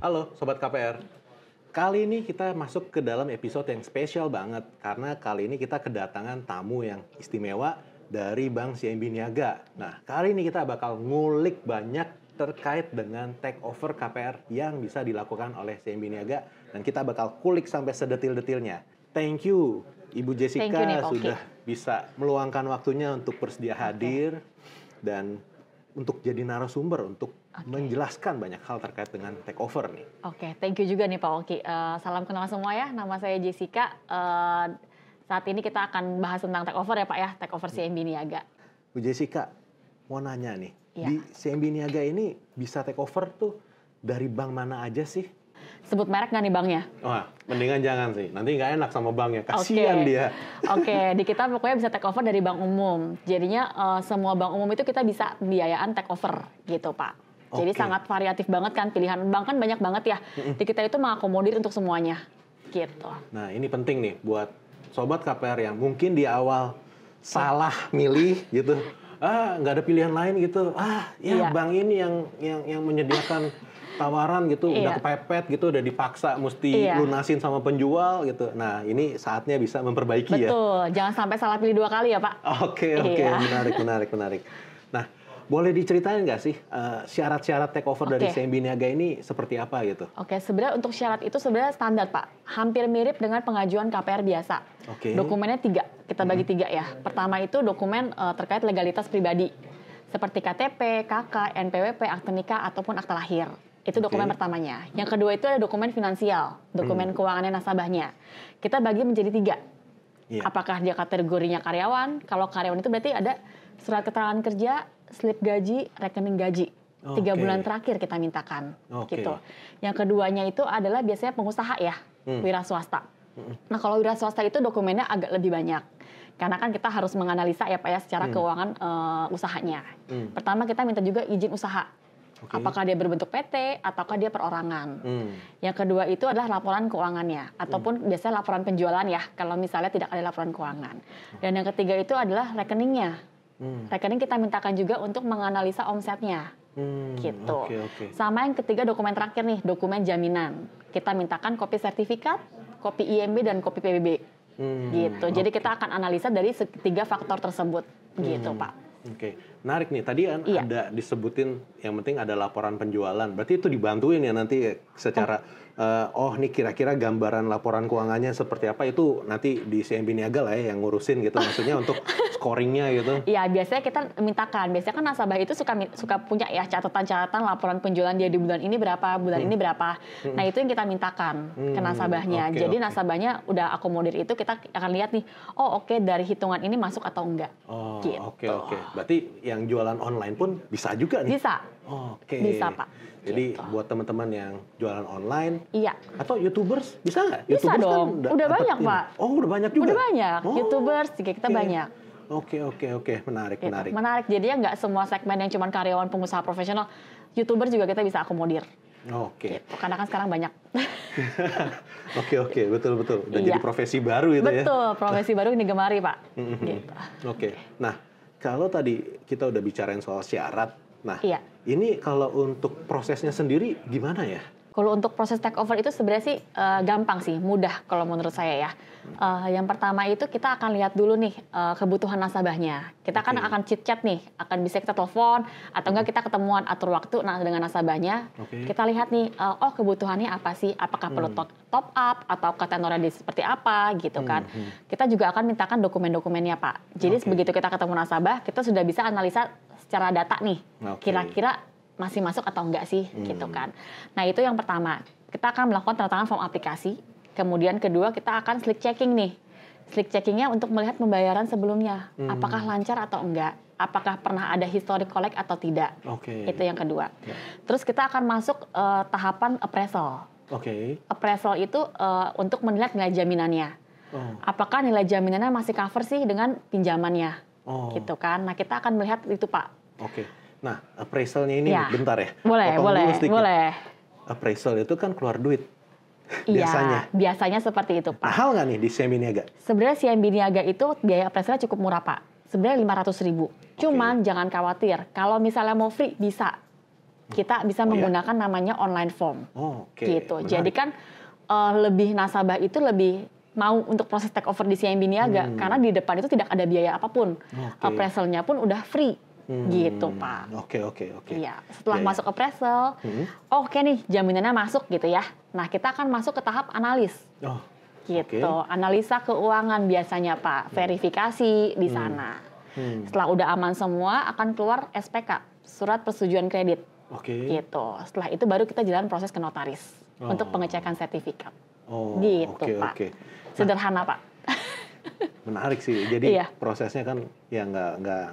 Halo Sobat KPR. Kali ini kita masuk ke dalam episode yang spesial banget. Karena kali ini kita kedatangan tamu yang istimewa dari Bank CIMB Niaga. Nah, kali ini kita bakal ngulik banyak terkait dengan take over KPR yang bisa dilakukan oleh CIMB Niaga. Dan kita bakal kulik sampai sedetil-detilnya. Thank you Ibu Jessica sudah bisa meluangkan waktunya untuk bersedia hadir. Dan untuk jadi narasumber, untuk menjelaskan banyak hal terkait dengan take over nih. Thank you juga nih Pak Oki. Salam kenal semua ya, nama saya Jessica. Saat ini kita akan bahas tentang take over ya Pak ya, take over CIMB Niaga. Bu Jessica, mau nanya nih, di CIMB Niaga ini bisa take over tuh dari bank mana aja sih? Sebut merek nggak nih banknya? Wah, mendingan jangan sih. Nanti nggak enak sama banknya. Kasian dia. Di kita pokoknya bisa take over dari bank umum. Jadinya semua bank umum itu kita bisa pembiayaan take over gitu Pak. Jadi sangat variatif banget kan, pilihan bank kan banyak banget ya. Di kita itu mengakomodir untuk semuanya gitu. Nah ini penting nih buat Sobat KPR yang mungkin di awal salah milih gitu. Nggak ada pilihan lain gitu. Bank ini yang menyediakan tawaran gitu, udah kepepet gitu, udah dipaksa mesti lunasin sama penjual gitu. Nah, ini saatnya bisa memperbaiki ya. Betul, jangan sampai salah pilih 2 kali ya Pak. Oke, menarik. Nah, boleh diceritain nggak sih syarat-syarat take over dari CIMB Niaga ini seperti apa gitu? Sebenarnya untuk syarat itu sebenarnya standar Pak. Hampir mirip dengan pengajuan KPR biasa. Dokumennya 3, kita bagi 3 ya. Pertama itu dokumen terkait legalitas pribadi. Seperti KTP, KK, NPWP, akte nikah, ataupun akte lahir. Itu dokumen pertamanya. Yang kedua itu ada dokumen finansial, dokumen keuangannya nasabahnya. Kita bagi menjadi 3. Apakah dia kategorinya karyawan? Kalau karyawan itu berarti ada surat keterangan kerja, slip gaji, rekening gaji. 3 bulan terakhir kita mintakan. Gitu. Yang keduanya itu adalah biasanya pengusaha ya, wira swasta. Nah kalau wira swasta itu dokumennya agak lebih banyak. Karena kan kita harus menganalisa ya Pak ya secara keuangan usahanya. Pertama kita minta juga izin usaha. Apakah dia berbentuk PT ataukah dia perorangan. Yang kedua itu adalah laporan keuangannya ataupun biasanya laporan penjualan ya kalau misalnya tidak ada laporan keuangan. Dan yang ketiga itu adalah rekeningnya. Rekening kita mintakan juga untuk menganalisa omsetnya. Gitu. Sama yang ketiga dokumen terakhir nih, dokumen jaminan. Kita mintakan kopi sertifikat, kopi IMB dan kopi PBB. Gitu. Jadi kita akan analisa dari 3 faktor tersebut. Gitu Pak. Menarik nih. Tadi kan ada disebutin yang penting ada laporan penjualan. Berarti itu dibantuin ya nanti secara nih kira-kira gambaran laporan keuangannya seperti apa itu nanti di CIMB Niaga lah ya yang ngurusin gitu. Maksudnya untuk scoringnya gitu. Iya, biasanya kita mintakan. Biasanya kan nasabah itu suka punya ya catatan-catatan laporan penjualan dia di bulan ini berapa, bulan ini berapa. Nah, itu yang kita mintakan ke nasabahnya. Jadi nasabahnya udah akomodir itu, kita akan lihat nih, dari hitungan ini masuk atau enggak. Berarti yang jualan online pun bisa juga nih? Bisa. Bisa Pak. Jadi buat teman-teman yang jualan online atau YouTubers bisa nggak? Bisa YouTubers dong. Kan udah banyak Pak. Udah banyak juga? Udah banyak. YouTubers juga kita banyak. Menarik. Menarik. Jadinya nggak semua segmen yang cuma karyawan pengusaha profesional. YouTuber juga kita bisa akomodir. Gitu. Karena kan sekarang banyak. Betul. Udah jadi profesi baru itu ya? Betul, profesi baru ini digemari Pak. Gitu. Nah, kalau tadi kita udah bicarain soal syarat, nah ini kalau untuk prosesnya sendiri gimana ya? Kalau untuk proses take over itu sebenarnya sih gampang sih, mudah kalau menurut saya ya. Yang pertama itu kita akan lihat dulu nih kebutuhan nasabahnya. Kita kan akan chit-chat nih, akan bisa kita telepon atau enggak kita ketemuan atur waktu dengan nasabahnya. Kita lihat nih, kebutuhannya apa sih? Apakah perlu top up atau tenornya seperti apa gitu kan. Kita juga akan mintakan dokumen-dokumennya Pak. Jadi begitu kita ketemu nasabah, kita sudah bisa analisa secara data nih. Kira-kira masih masuk atau enggak sih gitu kan. Nah itu yang pertama, kita akan melakukan tanda tangan form aplikasi. Kemudian kedua kita akan slick checking nih. Slick checkingnya untuk melihat pembayaran sebelumnya. Apakah lancar atau enggak. Apakah pernah ada historic collect atau tidak. Itu yang kedua. Terus kita akan masuk tahapan appraisal. Appraisal itu untuk melihat nilai jaminannya. Apakah nilai jaminannya masih cover sih dengan pinjamannya. Gitu kan. Nah kita akan melihat itu Pak. Nah, appraisalnya ini bentar ya. Boleh. Appraisal itu kan keluar duit. Iya, biasanya seperti itu, Pak. Mahal nggak nih di CIMB Niaga? Sebenarnya CIMB Niaga itu biaya appraisalnya cukup murah, Pak. Sebenarnya 500.000. Cuman jangan khawatir, kalau misalnya mau free bisa. kita bisa menggunakan namanya online form. Gitu. Menarik. Jadi kan lebih nasabah itu lebih mau untuk proses take over di CIMB Niaga karena di depan itu tidak ada biaya apapun. Appraisalnya pun udah free. Gitu, Pak. Oke. Iya, setelah masuk appraisal, oke nih jaminannya masuk gitu ya. Nah, kita akan masuk ke tahap analis. Gitu, analisa keuangan biasanya Pak, verifikasi di sana. Setelah udah aman semua, akan keluar SPK, surat persetujuan kredit. Gitu. Setelah itu baru kita jalan proses ke notaris untuk pengecekan sertifikat. Gitu, Pak. Sederhana, Pak. Menarik sih. Jadi prosesnya kan ya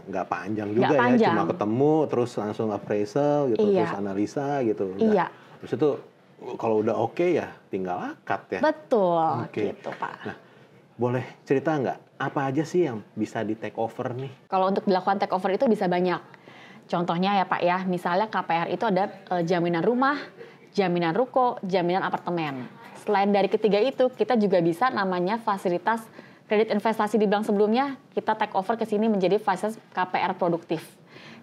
nggak panjang juga ya, cuma ketemu terus langsung appraisal gitu, terus analisa gitu. Terus itu kalau udah ya tinggal akad ya. Betul, gitu Pak. Nah, boleh cerita nggak apa aja sih yang bisa di take over nih? Kalau untuk dilakukan take over itu bisa banyak. Contohnya ya Pak ya, misalnya KPR itu ada jaminan rumah, jaminan ruko, jaminan apartemen. Selain dari ketiga itu, kita juga bisa namanya fasilitas kredit investasi di bank sebelumnya, kita take over ke sini menjadi fasilitas KPR produktif.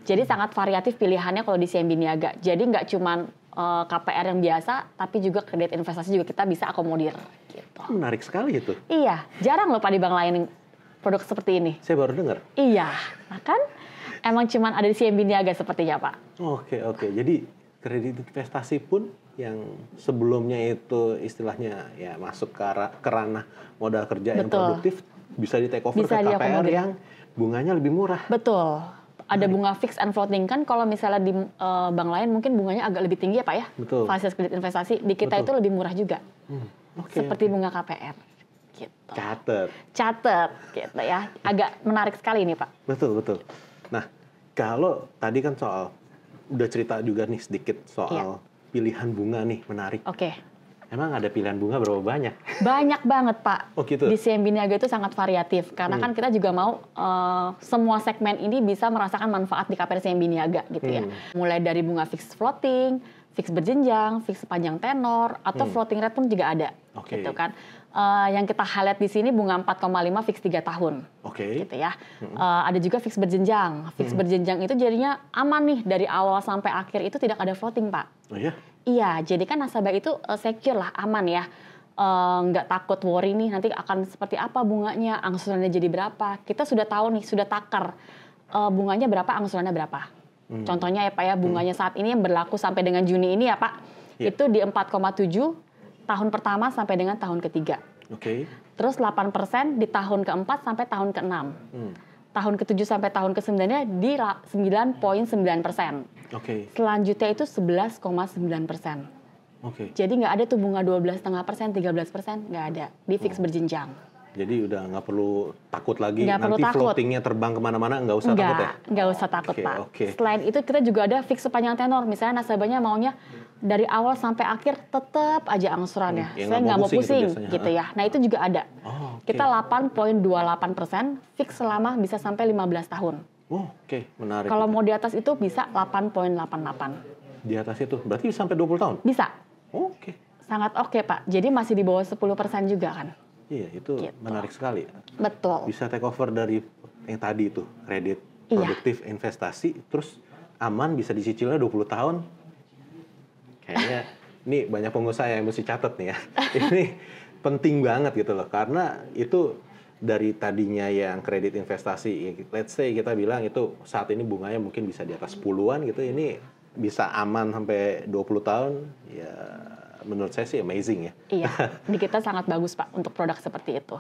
Jadi sangat variatif pilihannya kalau di CIMB Niaga. Jadi nggak cuma KPR yang biasa, tapi juga kredit investasi juga kita bisa akomodir. Gitu. Menarik sekali itu. Iya, jarang loh Pak di bank lain produk seperti ini. Saya baru dengar. Iya, nah kan emang cuma ada di CIMB Niaga sepertinya Pak. Oke. Jadi kredit investasi pun yang sebelumnya itu istilahnya ya masuk ke ranah modal kerja yang produktif bisa di take over ke KPR yang bunganya lebih murah. Betul. Ada bunga fix and floating kan kalau misalnya di bank lain mungkin bunganya agak lebih tinggi ya Pak ya. Betul. Fasilitas kredit investasi di kita itu lebih murah juga. Seperti bunga KPR. Gitu. Catet gitu ya. Agak menarik sekali ini Pak. Betul. Nah, kalau tadi kan soal udah cerita juga nih sedikit soal pilihan bunga nih, menarik. Emang ada pilihan bunga berapa banyak? Banyak banget, Pak. Gitu? Di CIMB Niaga itu sangat variatif. Karena kan kita juga mau semua segmen ini bisa merasakan manfaat di KPR CIMB Niaga gitu ya. Mulai dari bunga fix floating, fix berjenjang, fix sepanjang tenor, atau floating rate pun juga ada. Gitu kan. Yang kita highlight di sini bunga 4,5 fix 3 tahun. Gitu ya. Ada juga fix berjenjang. Fix berjenjang itu jadinya aman nih dari awal sampai akhir itu tidak ada floating, Pak. Oh iya? Iya, jadi kan nasabah itu secure lah, aman ya. Nggak takut worry nih nanti akan seperti apa bunganya, angsurannya jadi berapa. Kita sudah tahu nih, sudah takar bunganya berapa, angsurannya berapa. Contohnya ya Pak ya, bunganya saat ini yang berlaku sampai dengan Juni ini ya Pak, itu di 4,7 tahun pertama sampai dengan tahun ketiga. Terus 8% di tahun keempat sampai tahun keenam. Tahun ke-7 sampai tahun ke-9-nya di 9,9%. Selanjutnya itu 11,9%. Jadi nggak ada tuh bunga 12,5%, 13%, nggak ada. Di fix berjenjang. Jadi udah nggak perlu takut lagi, nanti floatingnya terbang kemana-mana, nggak usah takut ya? Nggak usah takut Pak. Selain itu kita juga ada fix sepanjang tenor. Misalnya nasabahnya maunya dari awal sampai akhir tetap aja angsurannya. Saya nggak mau pusing gitu ya. Nah itu juga ada. Kita 8,28% fix selama bisa sampai 15 tahun. Menarik. Kalau mau di atas itu bisa 8,88. Di atas itu berarti sampai 20 tahun? Bisa. Sangat oke Pak. Jadi masih di bawah 10% juga kan. Iya, itu menarik sekali. Betul. Bisa take over dari yang tadi itu, kredit produktif investasi, terus aman bisa dicicilnya 20 tahun. Kayaknya ini banyak pengusaha yang mesti catat nih ya. Ini penting banget gitu loh, karena itu dari tadinya yang kredit investasi, let's say kita bilang itu saat ini bunganya mungkin bisa di atas 10-an gitu, ini bisa aman sampai 20 tahun, ya menurut saya sih amazing ya. Iya, di kita sangat bagus Pak untuk produk seperti itu.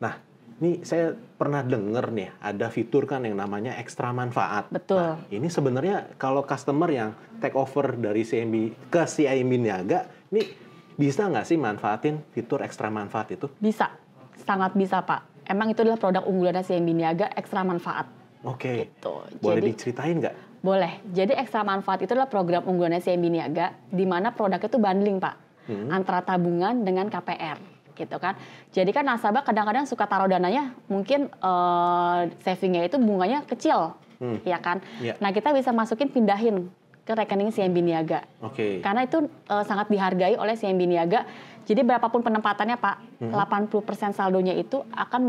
Nah, ini saya pernah dengar nih ada fitur kan yang namanya ekstra manfaat. Betul. Nah, ini sebenarnya kalau customer yang take over dari CIMB ke CIMB Niaga, ini bisa nggak sih manfaatin fitur ekstra manfaat itu? Bisa, sangat bisa Pak. Emang itu adalah produk unggulan CIMB Niaga ekstra manfaat. Gitu. Boleh diceritain nggak? Boleh. Jadi ekstra manfaat itu adalah program unggulan CIMB Niaga di mana produknya itu bundling Pak. Antara tabungan dengan KPR gitu kan. Jadi kan nasabah kadang-kadang suka taruh dananya mungkin savingnya itu bunganya kecil. Ya kan. Nah, kita bisa pindahin ke rekening CIMB Niaga. Karena itu sangat dihargai oleh CIMB Niaga. Jadi berapapun penempatannya Pak, 80% saldonya itu akan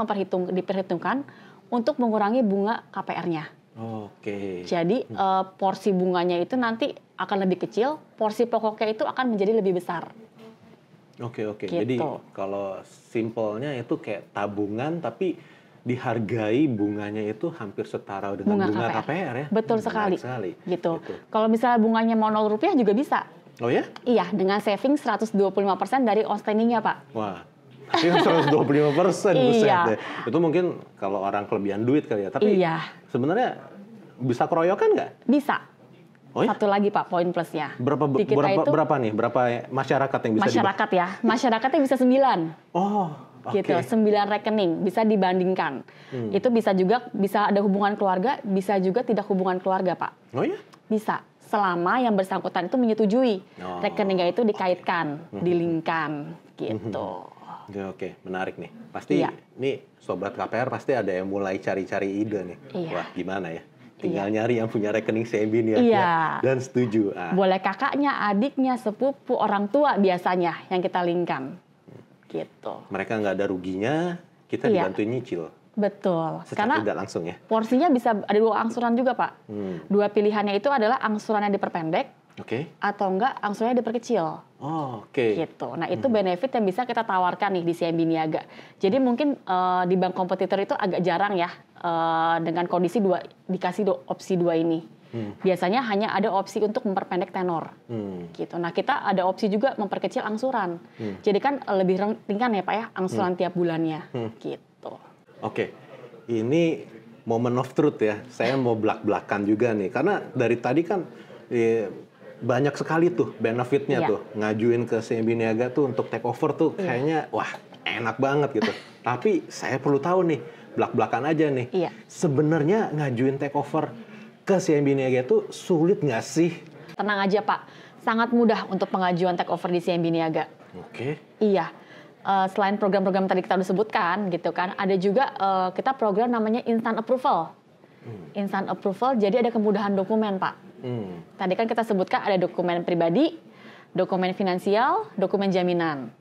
diperhitungkan untuk mengurangi bunga KPR-nya. Oke. Jadi porsi bunganya itu nanti akan lebih kecil, porsi pokoknya itu akan menjadi lebih besar. Oke. Gitu. Jadi kalau simpelnya itu kayak tabungan tapi dihargai bunganya itu hampir setara dengan bunga KPR ya. Betul sekali. Gitu. Kalau misalnya bunganya mau Rp0 juga bisa. Oh ya? Iya, dengan saving 125% dari outstanding-nya, Pak. Wah, tapi 125%, buset Iya. deh. Itu mungkin kalau orang kelebihan duit kali ya. Tapi sebenarnya bisa keroyokan nggak? Bisa. Oh ya? Satu lagi Pak, poin plusnya. Berapa masyarakat yang bisa masyarakat ya? Masyarakatnya bisa 9. Oh, gitu, 9 rekening bisa dibandingkan. Itu bisa ada hubungan keluarga, bisa juga tidak hubungan keluarga, Pak. Oh ya? Bisa, selama yang bersangkutan itu menyetujui rekeningnya itu dikaitkan, dilingkan, gitu. Oke, menarik nih. Pasti nih Sobat KPR pasti ada yang mulai cari-cari ide nih. Wah, gimana ya? Tinggal nyari yang punya rekening CIMB Niaga dan setuju. Boleh kakaknya, adiknya, sepupu, orang tua biasanya yang kita linkkan. Gitu. Mereka nggak ada ruginya, kita dibantuin nyicil. Betul. Secara tidak langsung ya. Porsinya bisa ada 2 angsuran juga, Pak. 2 pilihannya itu adalah angsurannya diperpendek, atau enggak angsurannya diperkecil. Gitu. Nah, itu benefit yang bisa kita tawarkan nih di CIMB Niaga. Jadi mungkin di bank kompetitor itu agak jarang ya dengan kondisi dikasih opsi 2 ini. Biasanya hanya ada opsi untuk memperpendek tenor. Gitu. Nah, kita ada opsi juga memperkecil angsuran. Jadi kan lebih ringan ya, Pak ya, angsuran tiap bulannya. Gitu. Oke. Ini moment of truth ya. Saya mau belak-belakan juga nih. Karena dari tadi kan banyak sekali tuh benefitnya tuh. Ngajuin ke CIMB Niaga tuh untuk take over tuh kayaknya wah enak banget gitu. Tapi saya perlu tahu nih, belak-belakan aja nih. Sebenarnya ngajuin take over ke CIMB Niaga itu sulit nggak sih? Tenang aja Pak, sangat mudah untuk pengajuan take over di CIMB Niaga. Iya. Selain program-program tadi kita udah sebutkan gitu kan, ada juga kita program namanya instant approval. Instant approval, jadi ada kemudahan dokumen Pak. Tadi kan kita sebutkan ada dokumen pribadi, dokumen finansial, dokumen jaminan.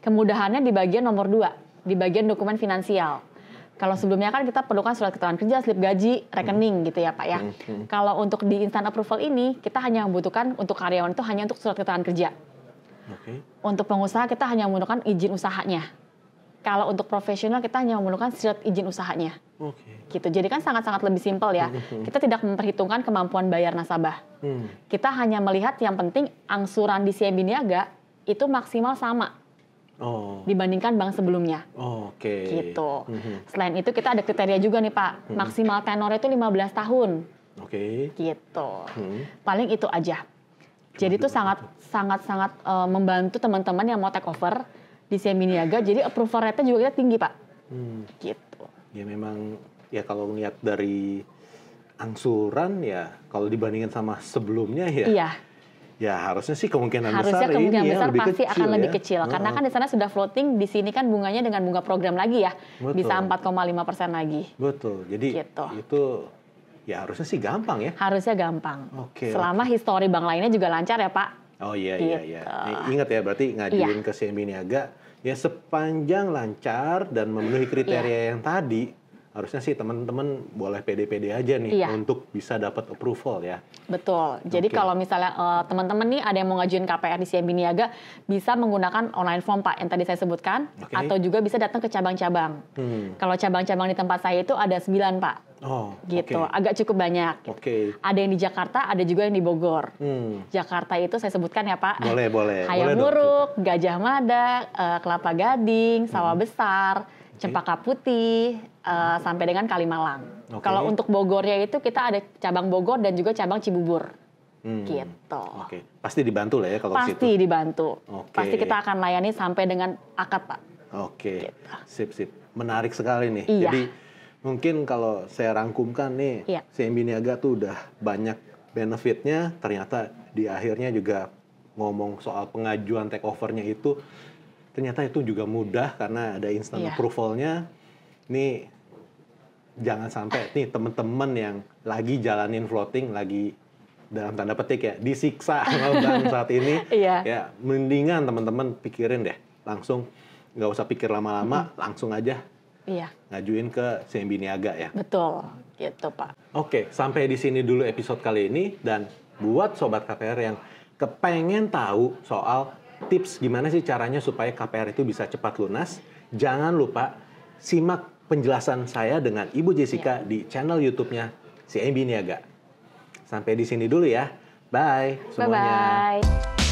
Kemudahannya di bagian nomor 2, di bagian dokumen finansial. Kalau sebelumnya kan kita perlukan surat keterangan kerja, slip gaji, rekening gitu ya Pak ya. Kalau untuk di instant approval ini, kita hanya membutuhkan untuk karyawan itu hanya untuk surat keterangan kerja. Untuk pengusaha kita hanya membutuhkan izin usahanya. Kalau untuk profesional kita hanya memerlukan surat izin usahanya. Gitu. Jadi kan sangat-sangat lebih simpel ya. Kita tidak memperhitungkan kemampuan bayar nasabah. Kita hanya melihat yang penting angsuran di CIMB Niaga itu maksimal sama dibandingkan bank sebelumnya. Gitu. Selain itu kita ada kriteria juga nih Pak. Maksimal tenor itu 15 tahun. Gitu. Paling itu aja. Jadi itu sangat membantu teman-teman yang mau take over di CIMB Niaga. Jadi approval rate-nya juga kita tinggi Pak. Gitu. Ya memang ya kalau lihat dari angsuran ya kalau dibandingkan sama sebelumnya ya. Ya harusnya sih kemungkinan besar pasti akan lebih kecil. Karena kan di sana sudah floating, di sini kan bunganya dengan bunga program lagi ya. Bisa 4,5% lagi. Betul. Jadi itu ya harusnya sih gampang ya. Harusnya gampang. Selama histori bank lainnya juga lancar ya Pak. Oh iya. Ingat ya berarti ngajuin ke CIMB Niaga ya sepanjang lancar dan memenuhi kriteria yang tadi, harusnya sih teman-teman boleh pede-pede aja nih untuk bisa dapat approval ya. Betul. Jadi kalau misalnya teman-teman nih ada yang mau ngajuin KPR di CIMB Niaga, bisa menggunakan online form Pak yang tadi saya sebutkan, atau juga bisa datang ke cabang-cabang. Kalau cabang-cabang di tempat saya itu ada 9 Pak. Gitu, agak cukup banyak. Ada yang di Jakarta, ada juga yang di Bogor. Jakarta itu saya sebutkan ya Pak. Boleh. Hayam Muruk, Gajah Mada, Kelapa Gading, Sawah Besar, Cempaka Putih, sampai dengan Kalimalang. Kalau untuk Bogornya itu kita ada cabang Bogor dan juga cabang Cibubur. Gitu. Pasti dibantu lah ya kalau situ. Pasti dibantu. Pasti kita akan layani sampai dengan akad Pak. Gitu. Sip. Menarik sekali nih. Jadi mungkin kalau saya rangkumkan nih, CIMB Niaga tuh udah banyak benefitnya, ternyata di akhirnya juga ngomong soal pengajuan take over-nya itu, ternyata itu juga mudah karena ada instant approval-nya. Nih, jangan sampai nih teman-teman yang lagi jalanin floating, lagi dalam tanda petik ya, disiksa sama bank saat ini, ya mendingan teman-teman pikirin deh, langsung nggak usah pikir lama-lama, langsung aja Iya. Ngajuin ke CIMB Niaga ya. Betul, gitu Pak. Oke, sampai di sini dulu episode kali ini. Dan buat Sobat KPR yang kepengen tahu soal tips gimana sih caranya supaya KPR itu bisa cepat lunas, jangan lupa simak penjelasan saya dengan Ibu Jessica di channel YouTube-nya CIMB Niaga. Sampai di sini dulu ya. Bye semuanya. Bye-bye.